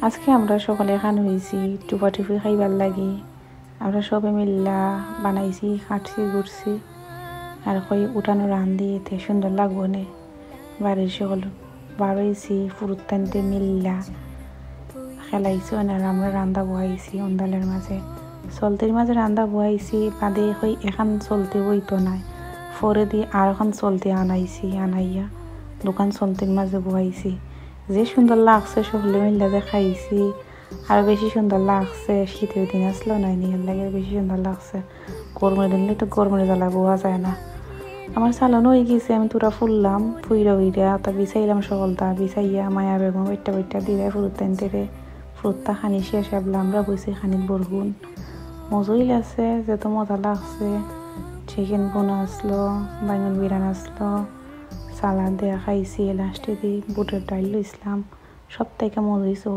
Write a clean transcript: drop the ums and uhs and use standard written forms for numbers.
আজকে আমরা সকালে খান হয়েছি টুপা টুপি খাইবার লাগি আমরা সবে মিল্লা বানাইছি খাটছি ঘুরছি আর কই উঠানো রান্ধি এতে সুন্দর লাগবো নে বাড়ির সকল বার হয়েছি ফুরুত টানতে মিল্লা খেলাইছি আর আমরা রান্দা বহাইছি অন্দালের মাঝে চলতির মাঝে রান্দা বহাইছি বাদে হই এখন চলতে বইতো নাই ফরে দিয়ে আর এখন চলতে আনাইয়া দোকান চলতির মাঝে বহাইছি যে সুন্দর লাগছে সকলে মিল্লা যে খাইছি আর বেশি সুন্দর লাগছে শীতের দিন আসলো নাই নিয়ে লাগে বেশি সুন্দর লাগছে গরমের দিনলে তো গরমের জ্বালা বোয়া যায় না আমার চালানো হয়ে গেছে আমি তোরা ফুললাম ফুইরা তা বিছাইলাম সকলটা বিছাইয়া মায়া বেগম বইটা দিলে ফুরুত টানতে রে ফুরুতটা খানি শেষ এবলা আমরা বসে খানিত বরগুন মজুই লাগছে যেত মজা লাগছে চিকেন বোনা আসলো বাইগন বিরান আসলো সালাদ দেয়া খাইছি লাস্টে দিয়ে বুটের ডাইল লইছিলাম সব থেকে মজা হয়েছে